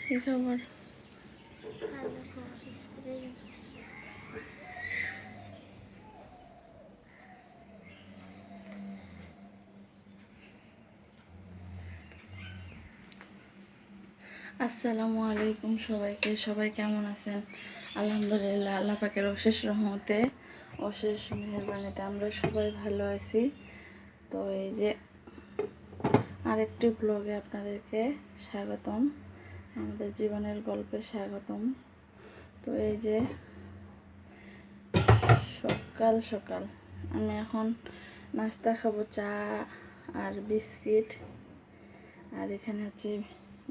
কি খবর? আসসালামু আলাইকুম সবাইকে। সবাই কেমন আছেন? আলহামদুলিল্লাহ, আল্লাহ পাকের অশেষ রহমতে, অশেষ মেহেরবানিতে আমরা সবাই ভালো আছি। তো এই যে আরেকটি ব্লগে আপনাদেরকে স্বাগতম, আমাদের জীবনের গল্পে স্বাগতম। তো এই যে সকাল সকাল আমি এখন নাস্তা খাবো, চা আর বিস্কিট। আর এখানে হচ্ছে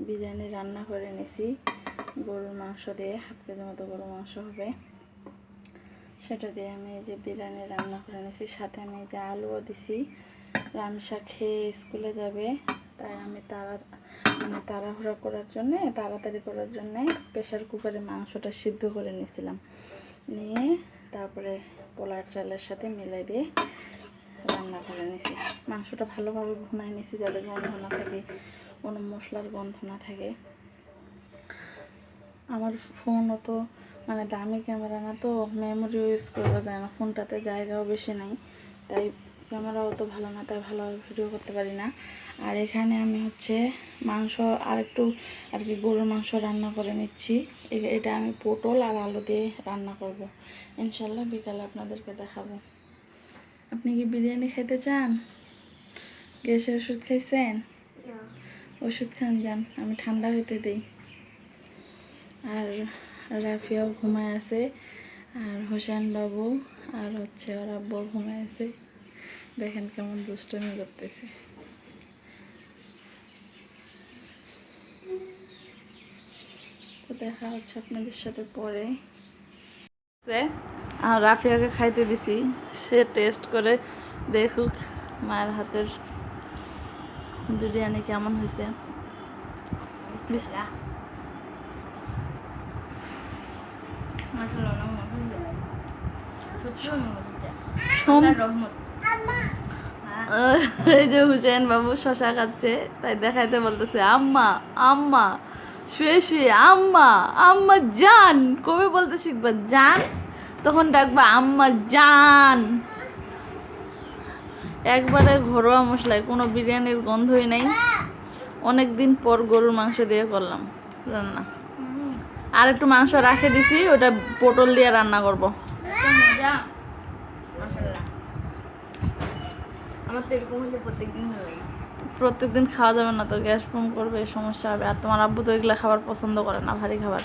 বিরিয়ানি রান্না করে নিছি গরুর মাংস দিয়ে, 1/2 কেজি মতো গরুর মাংস হবে, সেটা দিয়ে আমি এই যে বিরিয়ানি রান্না করে নিছি। সাথে আমি এই যে আলুও দিছি। রামসা খেয়ে স্কুলে যাবে, তাই আমি তাড়াহুড়া করার জন্যে, তাড়াতাড়ি করার জন্যে প্রেশার কুকারে মাংসটা সিদ্ধ করে নিয়েছিলাম। নিয়ে তারপরে পোলার চালের সাথে মিলাই দিয়ে রান্না করে নিয়েছি। মাংসটা ভালোভাবে ভুনাই নিয়েছি যাতে গন্ধ না থাকে, কোনো মশলার গন্ধ না থাকে। আমার ফোনও তো মানে দামি ক্যামেরা না, তো মেমোরিও ইউজ করা যায় না, ফোনটাতে জায়গাও বেশি নাই, তাই ক্যামেরাও তো ভালো না, তাই ভালোভাবে ভিডিও করতে পারি না। আর এখানে আমি হচ্ছে মাংস আর একটু আর কি গরুর মাংস রান্না করে নিচ্ছি। এটা আমি পটল আর আলু দিয়ে রান্না করব, ইনশাল্লাহ বিকালে আপনাদেরকে দেখাবো। আপনি কি বিরিয়ানি খেতে চান? গ্যাসের ওষুধ খাইছেন? ওষুধ খান, যান, আমি ঠান্ডা হইতে দিই। আর রাফিয়াও ঘুমায় আছে, আর হোসেন বাবু আর হচ্ছে ওর আব্বু ঘুমায় আছে। দেখেন কেমন দুষ্টুমি করতেছে। তো দেখা হচ্ছে আপনাদের সাথে পরে। আর রাফিয়াকে খাইতে দিছি, সে টেস্ট করে দেখুক মায়ের হাতের বিরিয়ানি কেমন হয়েছে। এই যে হুসেন বাবু শশা খাচ্ছে, তাই দেখাইতে বলতেছে আম্মা আম্মা, শুয়ে শুয়ে আম্মা আম্মা জান। কবে বলতে শিখবা জান? তখন ডাকবা আম্মা জান। একবারে ঘরোয়া মশলায়, কোনো বিরিয়ানির গন্ধই নেই। অনেক দিন পর গরুর মাংস দিয়ে করলাম রান্না। আর একটু মাংস রাখে দিছি, ওটা পটল দিয়ে রান্না করব। প্রত্যেকদিন খাওয়া যাবে না তো, গ্যাস ফর্ম করবে, সমস্যা হবে। আর তোমার আব্বু তো এগুলো খাবার পছন্দ করে না, ভারী খাবার।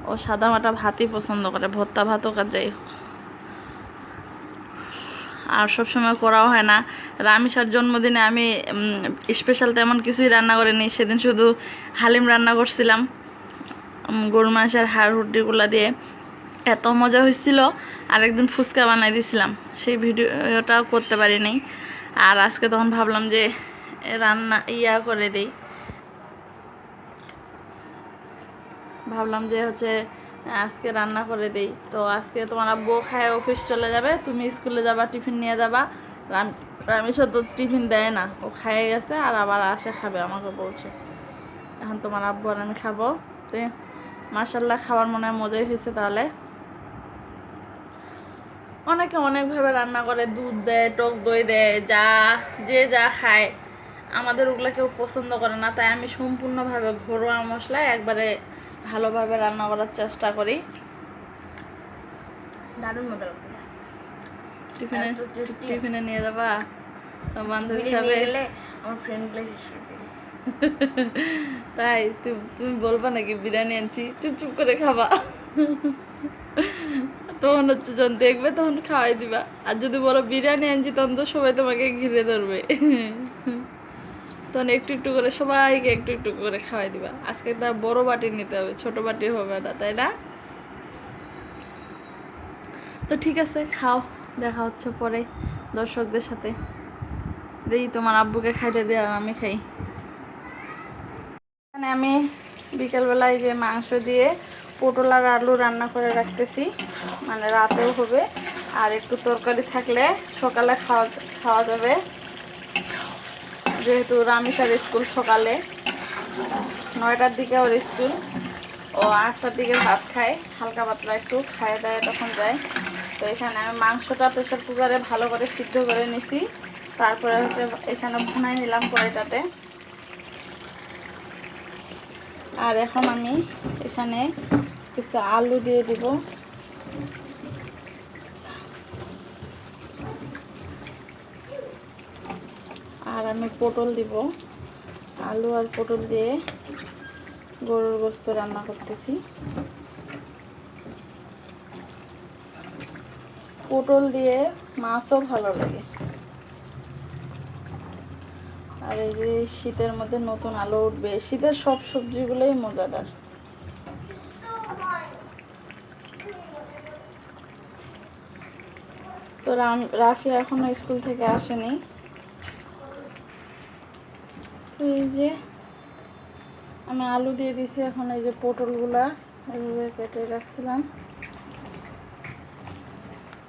ও সাদা মাটা ভাতই পছন্দ করে, ভর্তা ভাতও কাজ যাই। আর সবসময় করাও হয় না। রামিসার জন্মদিনে আমি স্পেশাল তেমন কিছুই রান্না করিনি, সেদিন শুধু হালিম রান্না করছিলাম গরু মাংসের হাড় হুড্ডিগুলো দিয়ে, এত মজা হয়েছিল। আর একদিন ফুচকা বানাই দিয়েছিলাম, সেই ভিডিওটাও করতে পারি নাই। আর আজকে তখন ভাবলাম যে রান্না করে দিই, ভাবলাম যে হচ্ছে আজকে রান্না করে দিই। তো আজকে তোমার আব্বু খায় অফিস চলে যাবে, তুমি স্কুলে যাবা, টিফিন নিয়ে যাবা। রামেশও তো টিফিন দেয় না, ও খাইয়ে গেছে আর আবার আসে খাবে, আমাকে বলছে। এখন তোমার আব্বু আর আমি খাবো। তো মাশাল্লাহ খাবার মনে হয় মজাই হয়েছে। তাহলে অনেকে অনেকভাবে রান্না করে, দুধ দেয়, টক দই দেয়, যে যা খায়। আমাদের ওগুলো কেউ পছন্দ করে না, তাই আমি সম্পূর্ণভাবে ঘরোয়া মশলায় একবারে ভালোভাবে রান্না করার চেষ্টা করি। দারুণ মজা লাগবে। টিফিনে নিয়ে যাবা, বান্ধবী খাবে, আমার ফ্রেন্ডগুলো শেষ করে দেবে। তাই তুমি বলবা নাকি বিরিয়ানি আনছি, চুপচুপ করে খাবা। তখন হচ্ছে যখন দেখবে তখন খাওয়াই দিবা। আর যদি বলো বিরিয়ানি আনছি, তখন তো সবাই তোমাকে ঘিরে ধরবে। তখন একটু একটু করে সবাইকে একটু একটু করে খাওয়াই দিবা। আজকে একটা বড় বাটি নিতে হবে, ছোট বাটি হবে না, তাই না? তো ঠিক আছে, খাও, দেখা হচ্ছে পরে দর্শকদের সাথে। দিই তোমার আব্বুকে খাইতে দিয়ে আর আমি খাই। এখানে আমি বিকেলবেলায় যে মাংস দিয়ে পটল আর আলু রান্না করে রাখতেছি, মানে রাতেও হবে। আর একটু তরকারি থাকলে সকালে খাওয়া যাবে, যেহেতু রামিসার স্কুল সকালে। 9টার দিকে ওর স্কুল, ও 8টার দিকে ভাত খায়, হালকা পাতলা একটু খায় দায় তখন যায়। তো এখানে আমি মাংসটা প্রেশার কুকারে ভালো করে সিদ্ধ করে নিছি, তারপরে হচ্ছে এখানে ভুনাই নিলাম কড়াইটাতে। আর এখন আমি এখানে কিছু আলু দিয়ে দিব, আর আমি পটল দিব। আলু আর পটল দিয়ে গরুর গোশত রান্না করতেছি। পটল দিয়ে মাছও ভালো লাগে। আর এই যে শীতের মধ্যে নতুন আলু উঠবে, শীতের সব সবজিগুলোই মজাদার। তো রাফি এখনো স্কুল থেকে আসেনি। তো এই যে আমি আলু দিয়ে দিছি, এখন এই যে পটলগুলা এইভাবে কেটে রাখছিলাম,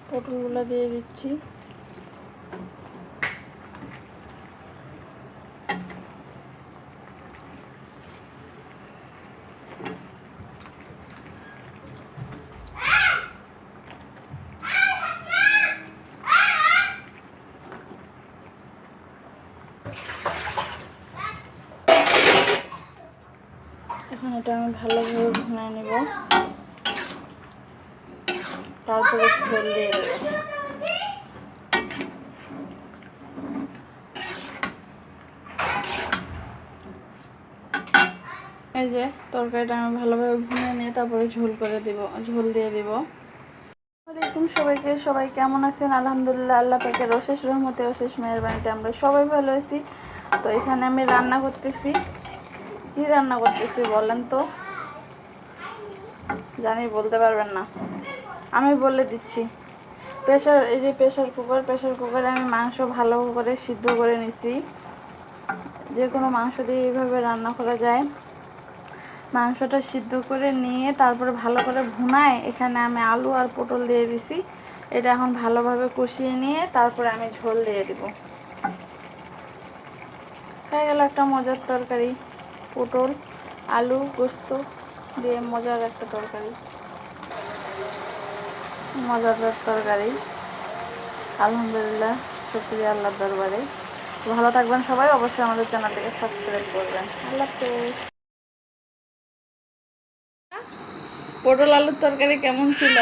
পটলগুলা দিয়ে দিচ্ছি। এখন এটা আমি ভালোভাবে ভুনায় নেব, তারপরে ঝোল দিয়ে দেবো। এই যে তরকারিটা আমি ভালোভাবে ভুনে নিয়ে তারপরে ঝোল দিয়ে দিব। আসসালামু সবাইকে, সবাই কেমন আছেন? আলহামদুলিল্লাহ, আল্লাহ পাকের অশেষ রহমতে অশেষ মেহেরবানিতে আমরা সবাই ভালো আছি। তো এখানে আমি রান্না করতেছি। কি রান্না করতেছি বলেন তো? জানি বলতে পারবেন না, আমি বলে দিচ্ছি। এই যে প্রেশার কুকারে আমি মাংস ভালো করে সিদ্ধ করে নিছি। যে কোনো মাংস দিয়ে এইভাবে রান্না করা যায়। মাংসটা সিদ্ধ করে নিয়ে তারপরে ভালো করে ভুনায় এখানে আমি আলু আর পটল দিয়ে দিছি। এটা এখন ভালোভাবে কষিয়ে নিয়ে তারপরে আমি ঝোল দিয়ে দিব। হয়ে গেল একটা মজার তরকারি, পটল আলু গোস্ত দিয়ে মজার একটা তরকারি, মজাদার তরকারি। আলহামদুলিল্লাহ, শুকরিয়া আল্লাহর দরবারে। ভালো থাকবেন সবাই, অবশ্যই আমাদের চ্যানেলটিকে সাবস্ক্রাইব করবেন। আল্লাহ হাফেজ। পটল আলুর তরকারি কেমন ছিল?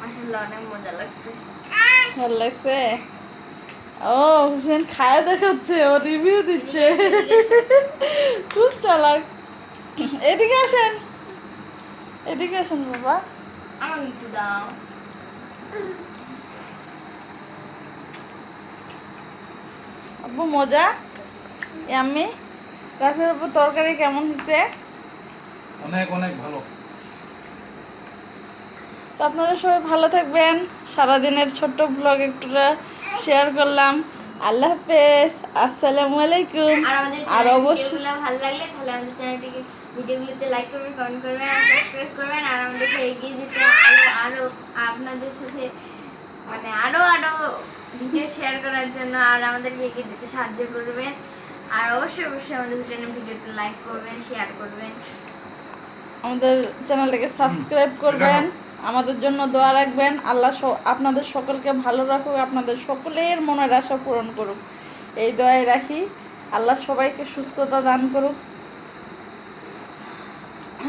মাশাআল্লাহ, অনেক মজা লাগছে। ভালো লাগছে? ও হুসেন খায় দেখাচ্ছে, ও রিভিউ দিচ্ছে, খুব চালাক। এদিকে আসেন, এদিকে আসেন বাবা। আমার একটু দাও। আব্বু মজা, ইয়াম্মি। রাফির উপর তরকারি কেমন হয়েছে? অনেক অনেক ভালো। তো আপনারা সবাই ভালো থাকবেন। সারাদিনের ছোট্ট ব্লগ একটুটা শেয়ার করলাম। আল্লাহ হাফেজ, আসসালামু আলাইকুম। আর অবশ্যই ভালো লাগলে তাহলে আমাদের চ্যানেলটিকে ভিডিওগুলোতে লাইক করবেন, কমেন্ট করবেন আর সাবস্ক্রাইব করবেন। আর আমাদেরকে এগিয়ে যেতে আরো আপনাদের সাথে মানে আরো ভিডিও শেয়ার করার জন্য আর আমাদেরকে এগিয়ে যেতে সাহায্য করবেন। আর অবশ্যই আমাদের ভিডিওতে লাইক করবেন, শেয়ার করবেন, আমাদের চ্যানেলটাকে সাবস্ক্রাইব করবেন, আমাদের জন্য দোয়া রাখবেন। আল্লাহ আপনাদের সকলকে ভালো রাখুক, আপনাদের সকলের মনের আশা পূরণ করুক, এই দোয়াই রাখি। আল্লাহ সবাইকে সুস্থতা দান করুক,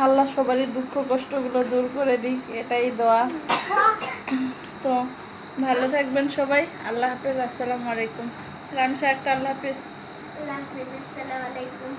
আল্লাহ সবারই দুঃখ কষ্টগুলো দূর করে দিক, এটাই দোয়া। তো ভালো থাকবেন সবাই। আল্লাহ হাফেজ, আসসালামু আলাইকুম। রামসা একটা আল্লাহ হাফেজ। আল্লাহ হাফেজ, আসসালামু আলাইকুম।